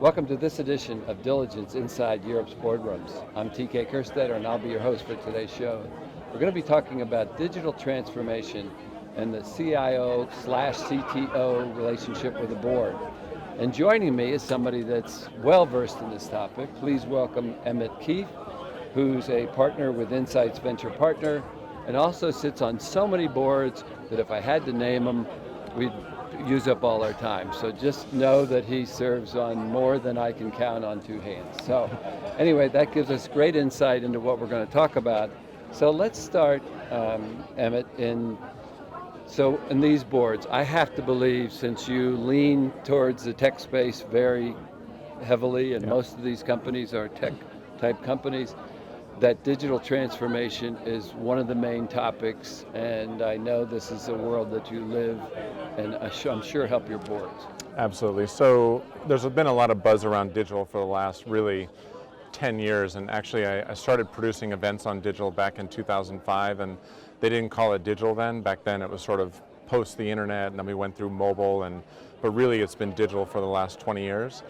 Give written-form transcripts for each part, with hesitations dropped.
Welcome to this edition of Diligence Inside Europe's Boardrooms. I'm TK Kerstetter and I'll be your host for today's show. We're going to be talking about digital transformation and the CIO/CTO relationship with the board. And joining me is somebody that's well versed in this topic. Please welcome Emmet Keeffe, who's a partner with Insight's Venture Partner and also sits on so many boards that if I had to name them, we'd use up all our time. So just know that he serves on more than I can count on two hands. So anyway, that gives us great insight into what we're going to talk about. So let's start, Emmet, in these boards. I have to believe, since you lean towards the tech space very heavily, and most of these companies are tech type companies, that digital transformation is one of the main topics, and I know this is a world that you live and I'm sure help your boards. Absolutely. So there's been a lot of buzz around digital for the last really 10 years, and actually I started producing events on digital back in 2005, and they didn't call it digital then. Back then it was sort of post the internet, and then we went through mobile, but really it's been digital for the last 20 years.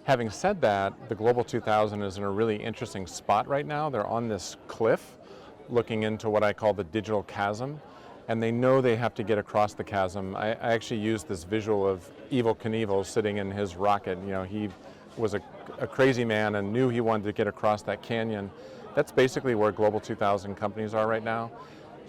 Having said that, the Global 2000 is in a really interesting spot right now. They're on this cliff looking into what I call the digital chasm, and they know they have to get across the chasm. I actually used this visual of Evel Knievel sitting in his rocket. You know, he was a crazy man and knew he wanted to get across that canyon. That's basically where Global 2000 companies are right now.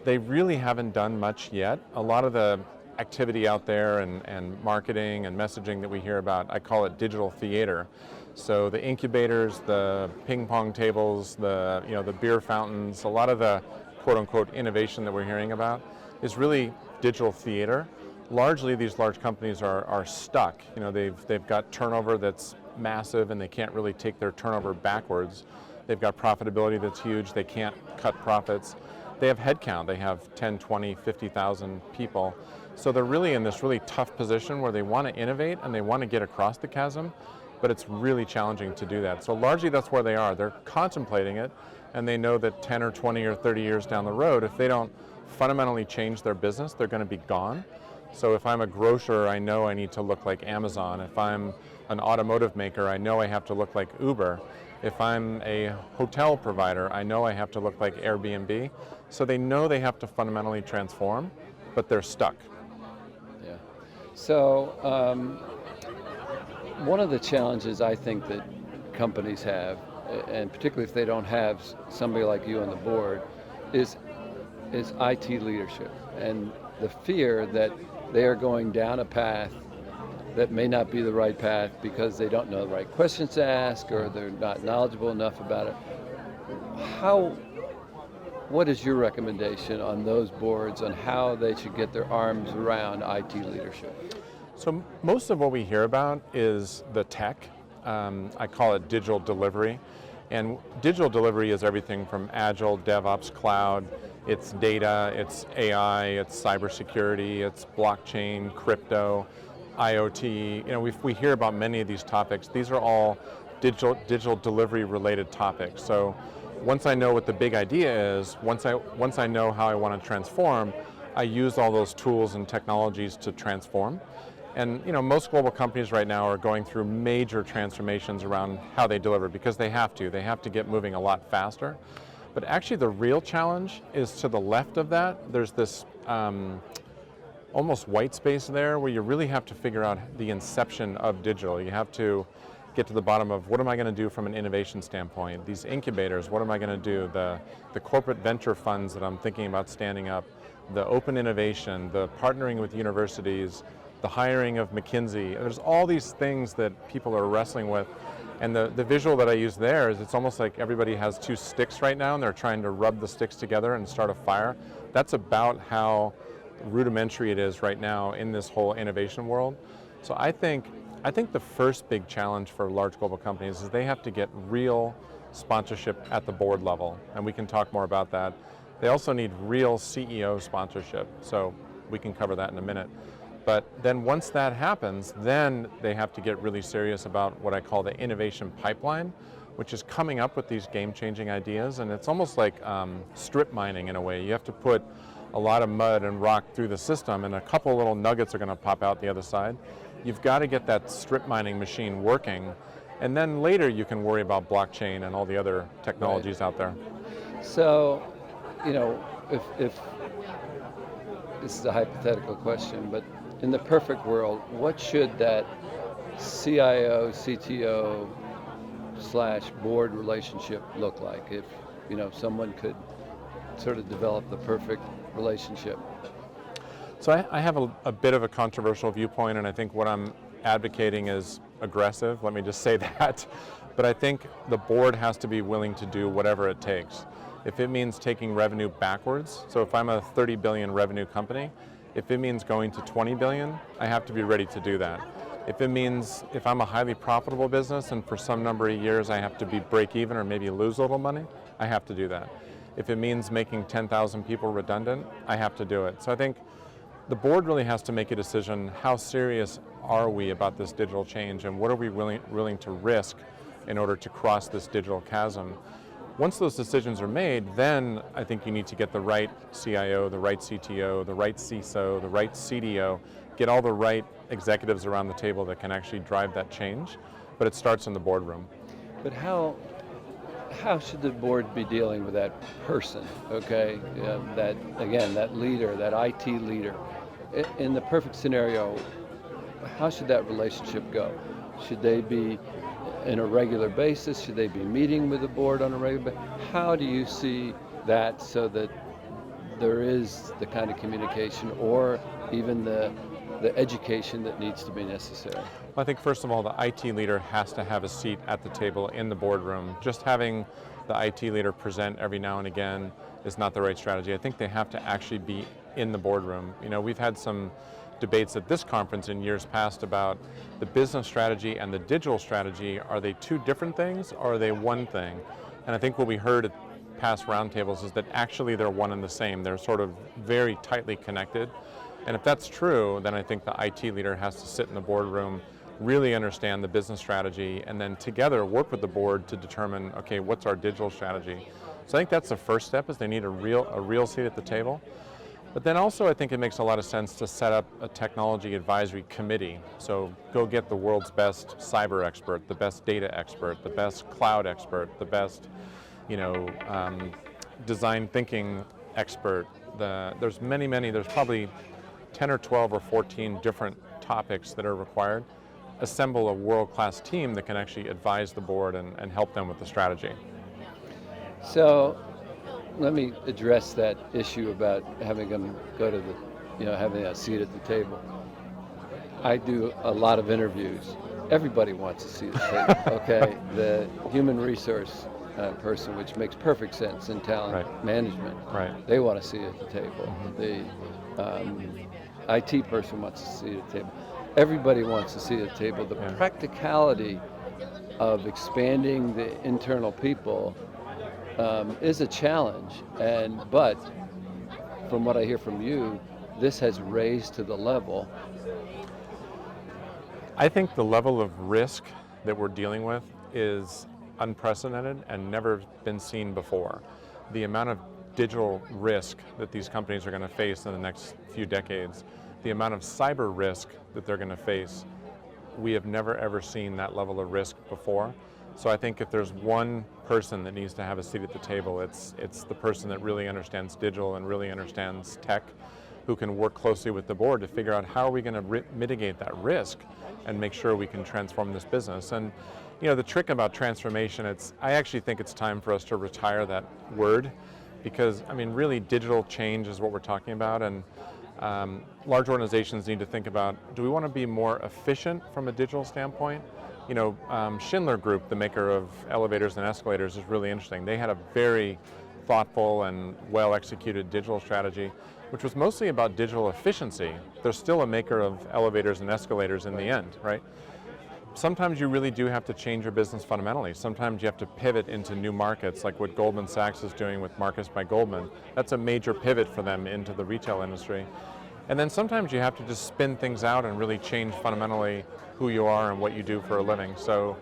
They really haven't done much yet. A lot of the activity out there and marketing and messaging that we hear about, I call it digital theater. So the incubators, the ping pong tables, the beer fountains, a lot of the quote unquote innovation that we're hearing about is really digital theater. Largely these large companies are stuck. You know, they've got turnover that's massive and they can't really take their turnover backwards. They've got profitability that's huge, they can't cut profits. They have headcount, they have 10, 20, 50,000 people. So they're really in this really tough position where they want to innovate and they want to get across the chasm, but it's really challenging to do that. So largely that's where they are. They're contemplating it, and they know that 10 or 20 or 30 years down the road, if they don't fundamentally change their business, they're going to be gone. So if I'm a grocer, I know I need to look like Amazon. If I'm an automotive maker, I know I have to look like Uber. If I'm a hotel provider, I know I have to look like Airbnb. So they know they have to fundamentally transform, but they're stuck. Yeah. So one of the challenges I think that companies have, and particularly if they don't have somebody like you on the board, is IT leadership and the fear that they are going down a path that may not be the right path because they don't know the right questions to ask or they're not knowledgeable enough about it. What is your recommendation on those boards on how they should get their arms around IT leadership? So most of what we hear about is the tech. I call it digital delivery. And digital delivery is everything from agile, DevOps, cloud, it's data, it's AI, it's cybersecurity, it's blockchain, crypto, IoT. You know, we hear about many of these topics. These are all digital delivery related topics. So once I know what the big idea is, once I know how I want to transform, I use all those tools and technologies to transform. And you know, most global companies right now are going through major transformations around how they deliver because they have to. They have to get moving a lot faster. But actually the real challenge is to the left of that. There's this almost white space there where you really have to figure out the inception of digital. You have to get to the bottom of what am I going to do from an innovation standpoint? These incubators, what am I going to do? The corporate venture funds that I'm thinking about standing up, the open innovation, the partnering with universities, the hiring of McKinsey. There's all these things that people are wrestling with. And the visual that I use there is it's almost like everybody has two sticks right now and they're trying to rub the sticks together and start a fire. That's about how rudimentary it is right now in this whole innovation world. So I think the first big challenge for large global companies is they have to get real sponsorship at the board level, and we can talk more about that. They also need real CEO sponsorship, so we can cover that in a minute. But then once that happens, then they have to get really serious about what I call the innovation pipeline, which is coming up with these game-changing ideas, and it's almost like strip mining in a way. You have to put a lot of mud and rock through the system, and a couple little nuggets are going to pop out the other side. You've got to get that strip mining machine working, And then later you can worry about blockchain and all the other technologies out there. So, if this is a hypothetical question, but in the perfect world, what should that CIO, CTO / board relationship look like? If someone could sort of develop the perfect relationship. So I have a bit of a controversial viewpoint, and I think what I'm advocating is aggressive, let me just say that. But I think the board has to be willing to do whatever it takes. If it means taking revenue backwards, so if I'm a 30 billion revenue company, if it means going to 20 billion, I have to be ready to do that. If it means, if I'm a highly profitable business and for some number of years I have to be break even or maybe lose a little money, I have to do that. If it means making 10,000 people redundant, I have to do it. So I think the board really has to make a decision, how serious are we about this digital change and what are we willing to risk in order to cross this digital chasm? Once those decisions are made, then I think you need to get the right CIO, the right CTO, the right CISO, the right CDO, get all the right executives around the table that can actually drive that change, but it starts in the boardroom. But how should the board be dealing with that person, okay? That leader, that IT leader. In the perfect scenario, how should that relationship go? Should they be in a regular basis? Should they be meeting with the board on a regular basis? How do you see that so that there is the kind of communication or even the education that needs to be necessary? Well, I think first of all, the IT leader has to have a seat at the table in the boardroom. Just having the IT leader present every now and again is not the right strategy. I think they have to actually be in the boardroom. We've had some debates at this conference in years past about the business strategy and the digital strategy. Are they two different things or are they one thing? And I think what we heard at past roundtables is that actually they're one and the same. They're sort of very tightly connected. And if that's true, then I think the IT leader has to sit in the boardroom, really understand the business strategy, and then together work with the board to determine, okay, what's our digital strategy? So I think that's the first step, is they need a real seat at the table. But then also I think it makes a lot of sense to set up a technology advisory committee. So go get the world's best cyber expert, the best data expert, the best cloud expert, the best design thinking expert. There's there's probably 10 or 12 or 14 different topics that are required. Assemble a world-class team that can actually advise the board and help them with the strategy. So let me address that issue about having them go to having a seat at the table. I do a lot of interviews. Everybody wants a seat at the table, okay? The human resource person, which makes perfect sense in talent management. Right. They want a seat at the table. Mm-hmm. The IT person wants a seat at the table. Everybody wants a seat at the table. The practicality of expanding the internal people is a challenge, but from what I hear from you, this has raised to the level. I think the level of risk that we're dealing with is unprecedented and never been seen before. The amount of digital risk that these companies are going to face in the next few decades, the amount of cyber risk that they're going to face, we have never ever seen that level of risk before. So I think if there's one person that needs to have a seat at the table, it's the person that really understands digital and really understands tech, who can work closely with the board to figure out how are we going to mitigate that risk and make sure we can transform this business. And the trick about transformation, I actually think it's time for us to retire that word, because really digital change is what we're talking about, and large organizations need to think about, do we want to be more efficient from a digital standpoint? Schindler Group, the maker of elevators and escalators, is really interesting. They had a very thoughtful and well-executed digital strategy, which was mostly about digital efficiency. They're still a maker of elevators and escalators in the end, right? Sometimes you really do have to change your business fundamentally. Sometimes you have to pivot into new markets, like what Goldman Sachs is doing with Marcus by Goldman. That's a major pivot for them into the retail industry. And then sometimes you have to just spin things out and really change fundamentally who you are and what you do for a living. So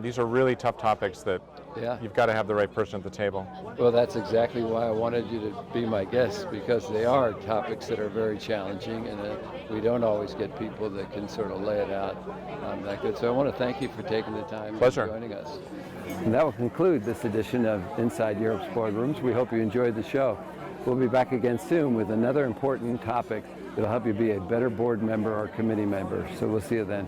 these are really tough topics that you've got to have the right person at the table. Well, that's exactly why I wanted you to be my guest, because they are topics that are very challenging, and we don't always get people that can sort of lay it out that good. So I want to thank you for taking the time Pleasure. and joining us. And that will conclude this edition of Inside Europe's Boardrooms. We hope you enjoyed the show. We'll be back again soon with another important topic that will help you be a better board member or committee member. So we'll see you then.